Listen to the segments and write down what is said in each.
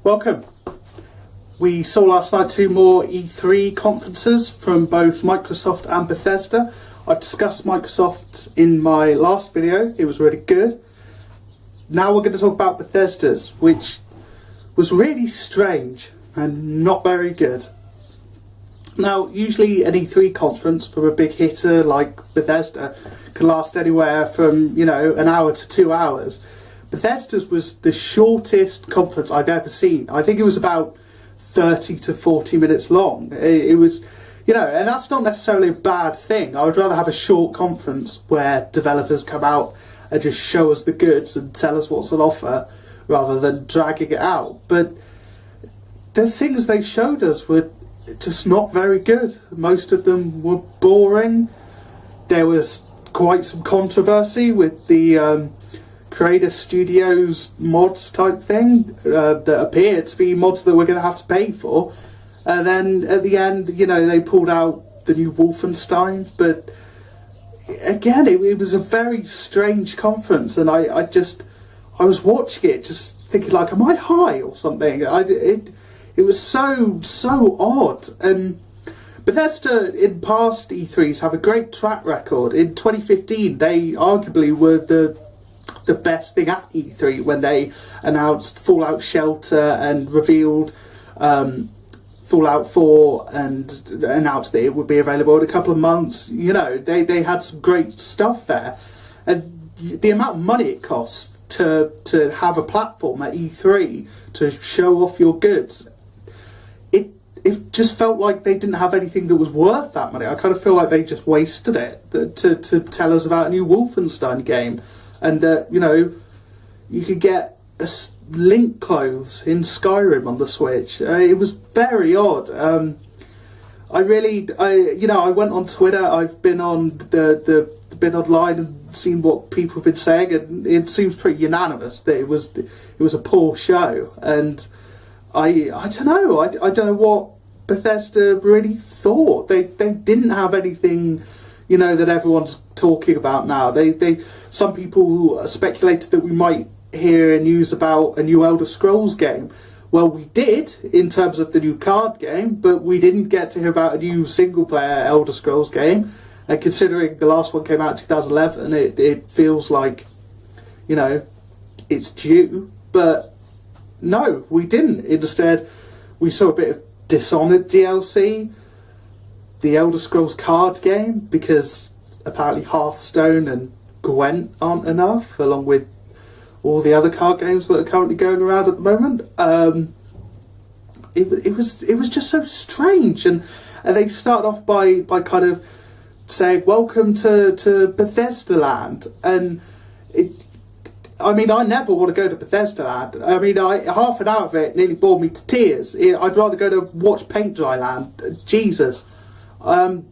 Welcome. We saw last night 2 more E3 conferences from both Microsoft and Bethesda. I've discussed Microsoft in my last video, it was really good. Now we're going to talk about Bethesda's, which was really strange and not very good. Now, usually an E3 conference from a big hitter like Bethesda can last anywhere from, an hour to 2 hours. Bethesda's was the shortest conference I've ever seen. I think it was about 30 to 40 minutes long. It was, and that's not necessarily a bad thing. I would rather have a short conference where developers come out and just show us the goods and tell us what's on offer rather than dragging it out. But the things they showed us were just not very good. Most of them were boring. There was quite some controversy with the Creator Studios mods type thing that appeared to be mods that we're going to have to pay for. And then at the end, they pulled out the new Wolfenstein. But again, it was a very strange conference. And I was watching it just thinking like, am I high or something? It was so odd. And Bethesda in past E3s have a great track record. In 2015, they arguably were the best thing at E3 when they announced Fallout Shelter and revealed Fallout 4 and announced that it would be available in a couple of months. They had some great stuff there. And the amount of money it costs to have a platform at E3 to show off your goods, it just felt like they didn't have anything that was worth that money. I kind of feel like they just wasted it to tell us about a new Wolfenstein game. And that, you could get Link clothes in Skyrim on the Switch. It was very odd. I went on Twitter. I've been on been online and seen what people have been saying, and it seems pretty unanimous that it was a poor show. And I don't know. I don't know what Bethesda really thought. They didn't have anything, that everyone's talking about now. Some people speculated that we might hear news about a new Elder Scrolls game. Well, we did in terms of the new card game, but we didn't get to hear about a new single player Elder Scrolls game. And considering the last one came out in 2011, it feels like, it's due. But no, we didn't. Instead, we saw a bit of Dishonored DLC, the Elder Scrolls card game, because apparently Hearthstone and Gwent aren't enough, along with all the other card games that are currently going around at the moment. It was just so strange, and they start off by kind of saying welcome to Bethesda Land, and I never want to go to Bethesda Land. Half an hour of it nearly bored me to tears. I'd rather go to watch paint dry land. Jesus. The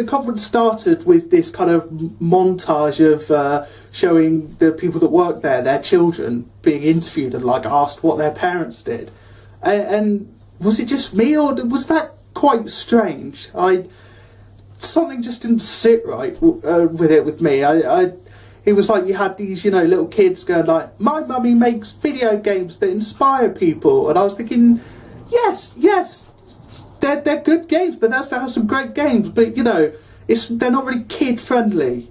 conference started with this kind of montage of showing the people that work there, their children, being interviewed and asked what their parents did. And was it just me, or was that quite strange? Something just didn't sit right with it with me. It was like you had these, little kids going like, my mummy makes video games that inspire people. And I was thinking, yes, they're good games. Bethesda has some great games, but, they're not really kid-friendly.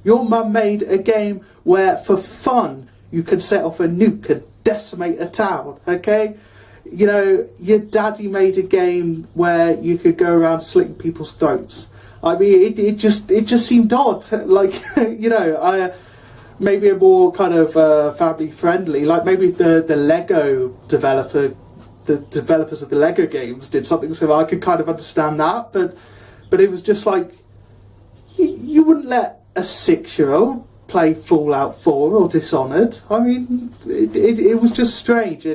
Your mum made a game where, for fun, you could set off a nuke and decimate a town, okay? Your daddy made a game where you could go around slitting people's throats. It just seemed odd. Maybe a more kind of family friendly. Maybe the Lego developer, the developers of the Lego games did something so I could kind of understand that. But it was just like you wouldn't let a 6-year-old play Fallout 4 or Dishonored. It was just strange.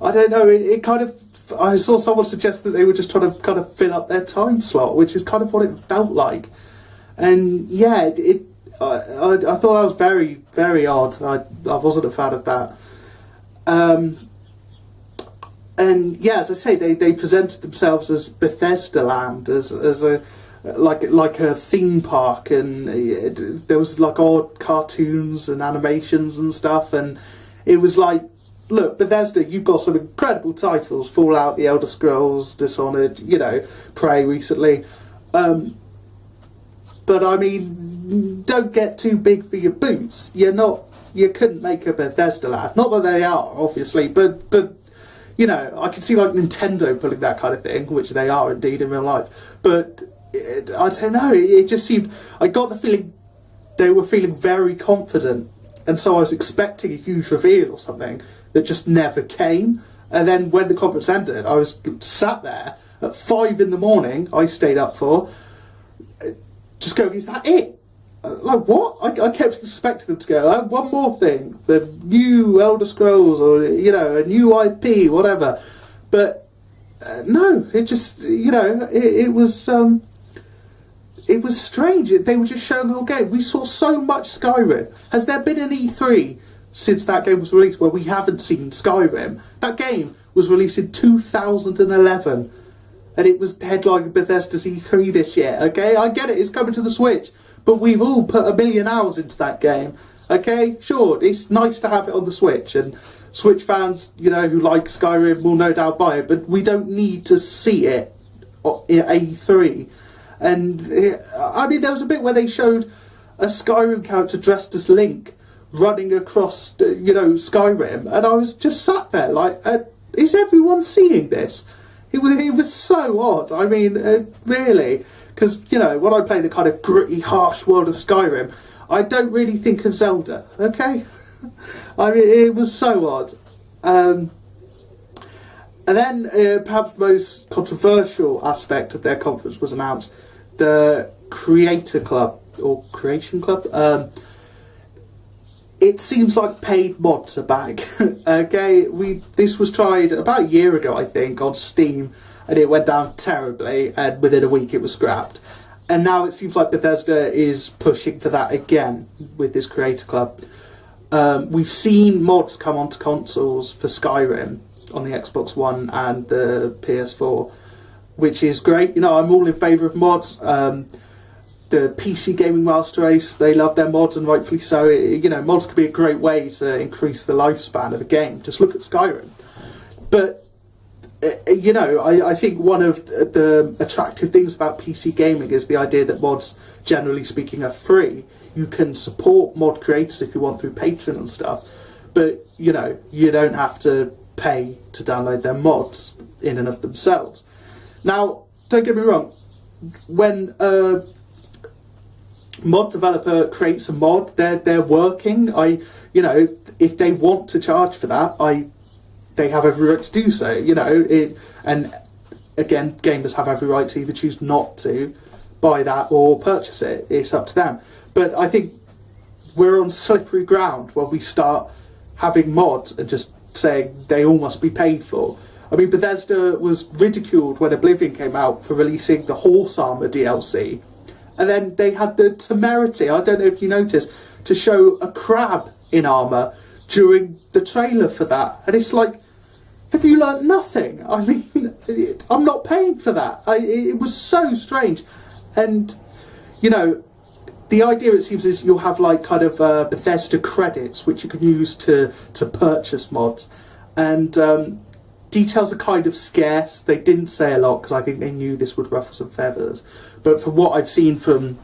I don't know. It kind of. I saw someone suggest that they were just trying to kind of fill up their time slot, which is kind of what it felt like. And yeah, I thought that was very, very odd. I wasn't a fan of that. And yeah, as I say, they presented themselves as Bethesda Land, as a like a theme park, and there was odd cartoons and animations and stuff, and It was like, look, Bethesda, you've got some incredible titles, Fallout, The Elder Scrolls, Dishonored, Prey recently. But I mean, don't get too big for your boots. You couldn't make a Bethesda land. Not that they are, obviously, but I can see like Nintendo pulling that kind of thing, which they are indeed in real life. But I don't know, it just seemed, I got the feeling they were feeling very confident, and so I was expecting a huge reveal or something that just never came. And then when the conference ended, I was sat there at 5 a.m, I stayed up for, just going, is that it? Like, what? I kept expecting them to go, one more thing, the new Elder Scrolls, or, a new IP, whatever. But, no, it just, it was strange. They were just showing the whole game. We saw so much Skyrim. Has there been an E3 since that game was released where we haven't seen Skyrim? That game was released in 2011. And it was headlining Bethesda's E3 this year, okay? I get it, it's coming to the Switch. But we've all put 1 million hours into that game, okay? Sure, it's nice to have it on the Switch. And Switch fans, who like Skyrim will no doubt buy it. But we don't need to see it in E3. And, I mean, there was a bit where they showed a Skyrim character dressed as Link running across, Skyrim. And I was just sat there like, is everyone seeing this? It was so odd. I mean, really. Because, when I play the kind of gritty, harsh world of Skyrim, I don't really think of Zelda, okay? I mean, it was so odd. And then, perhaps the most controversial aspect of their conference was announced, the Creator Club, or Creation Club. It seems like paid mods are back. Okay, this was tried about a year ago, I think, on Steam, and it went down terribly, and within a week it was scrapped. And now it seems like Bethesda is pushing for that again with this Creator Club. We've seen mods come onto consoles for Skyrim on the Xbox One and the PS4, which is great. I'm all in favour of mods. The PC Gaming Master Race, they love their mods, and rightfully so. Mods could be a great way to increase the lifespan of a game. Just look at Skyrim. But, I think one of the attractive things about PC gaming is the idea that mods, generally speaking, are free. You can support mod creators if you want through Patreon and stuff. But, you don't have to pay to download their mods in and of themselves. Now, don't get me wrong. When mod developer creates a mod, they're working. If they want to charge for that, they have every right to do so. And again, gamers have every right to either choose not to buy that or purchase it. It's up to them. But I think we're on slippery ground when we start having mods and just saying they all must be paid for. I mean, Bethesda was ridiculed when Oblivion came out for releasing the Horse Armor DLC. And then they had the temerity, I don't know if you noticed, to show a crab in armour during the trailer for that. And it's like, have you learnt nothing? I mean, I'm not paying for that. It was so strange. And, the idea, it seems, is you'll have like kind of Bethesda credits, which you can use to purchase mods. And details are kind of scarce. They didn't say a lot because I think they knew this would ruffle some feathers. But from what I've seen from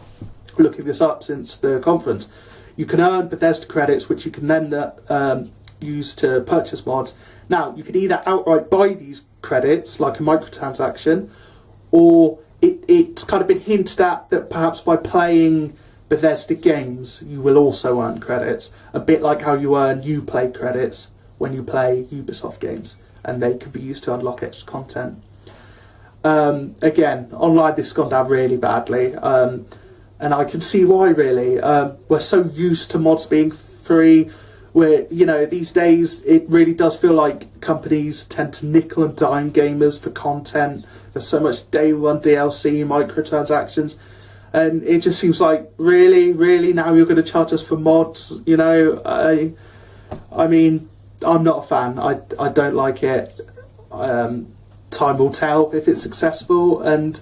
looking this up since the conference, you can earn Bethesda credits, which you can then use to purchase mods. Now, you can either outright buy these credits, like a microtransaction, or it's kind of been hinted at that perhaps by playing Bethesda games, you will also earn credits. A bit like how you earn Uplay credits when you play Ubisoft games, and they can be used to unlock extra content. Again, online this has gone down really badly, and I can see why, really. We're so used to mods being free, where, these days it really does feel like companies tend to nickel and dime gamers for content. There's so much day one DLC, microtransactions, and it just seems like, really, now you're going to charge us for mods, I mean, I'm not a fan. I don't like it. Time will tell if it's successful, and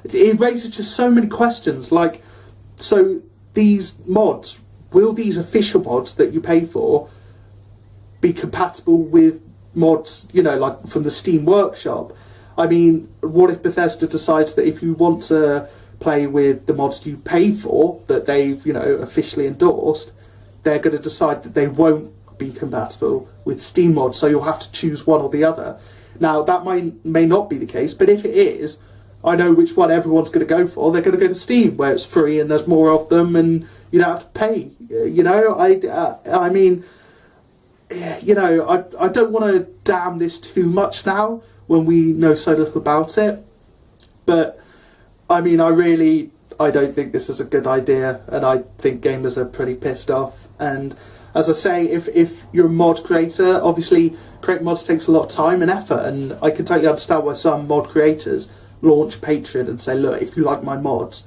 it raises just so many questions. Like, so these mods, will these official mods that you pay for be compatible with mods, you know, like from the Steam Workshop. I mean, what if Bethesda decides that if you want to play with the mods you pay for, that they've, you know, officially endorsed, they're going to decide that they won't be compatible with Steam mods, so you'll have to choose one or the other. Now, that may not be the case, but if it is, I know which one everyone's going to go for. They're going to go to Steam, where it's free and there's more of them, and you don't have to pay. You know, I mean, you know, I don't want to damn this too much now when we know so little about it, but I mean, I don't think this is a good idea, and I think gamers are pretty pissed off. And as I say, if you're a mod creator, obviously creating mods takes a lot of time and effort, and I can totally understand why some mod creators launch Patreon and say, look, if you like my mods,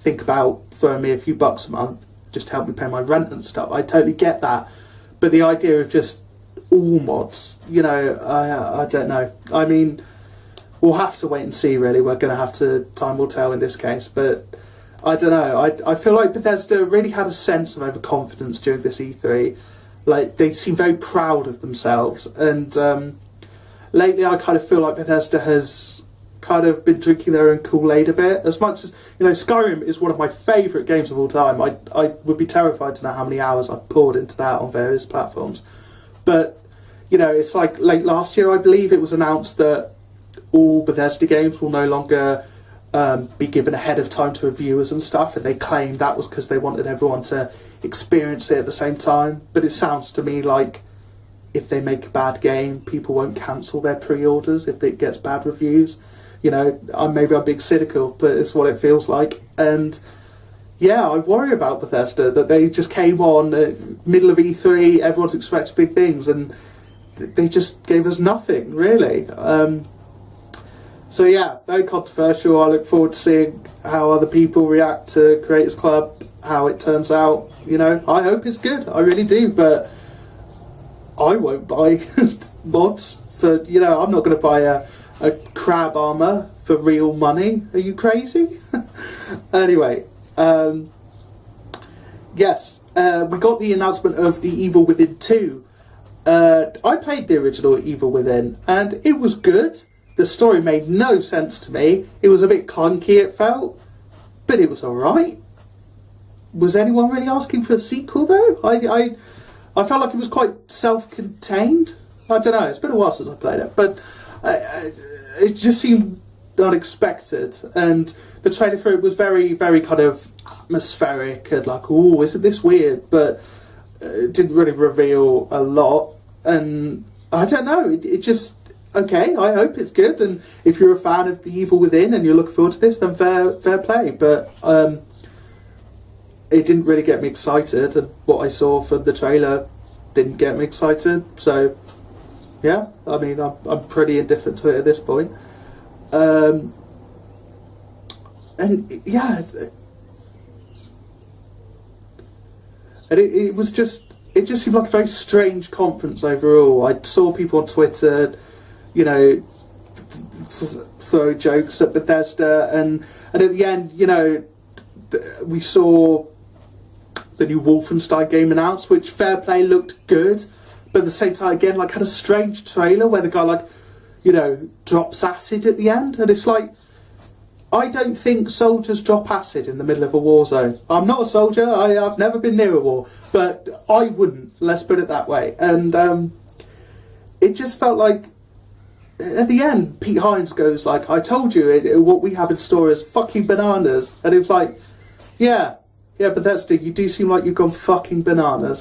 think about throwing me a few bucks a month, just help me pay my rent and stuff. I totally get that. But the idea of just all mods, you know, I don't know. I mean, we'll have to wait and see, really. We're going to have to, time will tell in this case. But I don't know. I feel like Bethesda really had a sense of overconfidence during this E3. Like, they seem very proud of themselves. And lately I kind of feel like Bethesda has kind of been drinking their own Kool-Aid a bit. As much as, you know, Skyrim is one of my favourite games of all time. I would be terrified to know how many hours I've poured into that on various platforms. But, you know, it's like late last year, I believe, it was announced that all Bethesda games will no longer be given ahead of time to reviewers and stuff, and they claimed that was because they wanted everyone to experience it at the same time. But it sounds to me like if they make a bad game, people won't cancel their pre-orders if it gets bad reviews. You know, maybe I'm being cynical, but it's what it feels like. And yeah, I worry about Bethesda, that they just came on middle of E3, everyone's expecting big things, and they just gave us nothing, really. So yeah, very controversial. I look forward to seeing how other people react to Creators Club, how it turns out. You know, I hope it's good, I really do, but I won't buy mods for, you know, I'm not going to buy a crab armour for real money. Are you crazy? Anyway, yes, we got the announcement of The Evil Within 2. I played the original Evil Within, and it was good. The story made no sense to me. It was a bit clunky, it felt, but it was alright. Was anyone really asking for a sequel, though? I felt like it was quite self-contained. I don't know, it's been a while since I played it, but it just seemed unexpected, and the trailer for it was very, very kind of atmospheric and like, oh, isn't this weird? But it didn't really reveal a lot, and I don't know, it just, okay, I hope it's good, and if you're a fan of The Evil Within and you're looking forward to this, then fair play, but it didn't really get me excited, and what I saw from the trailer didn't get me excited, so yeah, I mean, I'm pretty indifferent to it at this point. And yeah, and it was just, it just seemed like a very strange conference overall. I saw people on Twitter, you know, throw jokes at Bethesda, and at the end, you know, we saw the new Wolfenstein game announced, which, fair play, looked good, but at the same time, again, like, had a strange trailer where the guy, like, you know, drops acid at the end, and it's like, I don't think soldiers drop acid in the middle of a war zone. I'm not a soldier, I've never been near a war, but I wouldn't, let's put it that way. And it just felt like, at the end, Pete Hines goes like, I told you, what we have in store is fucking bananas. And it was like, yeah, Bethesda, you do seem like you've gone fucking bananas.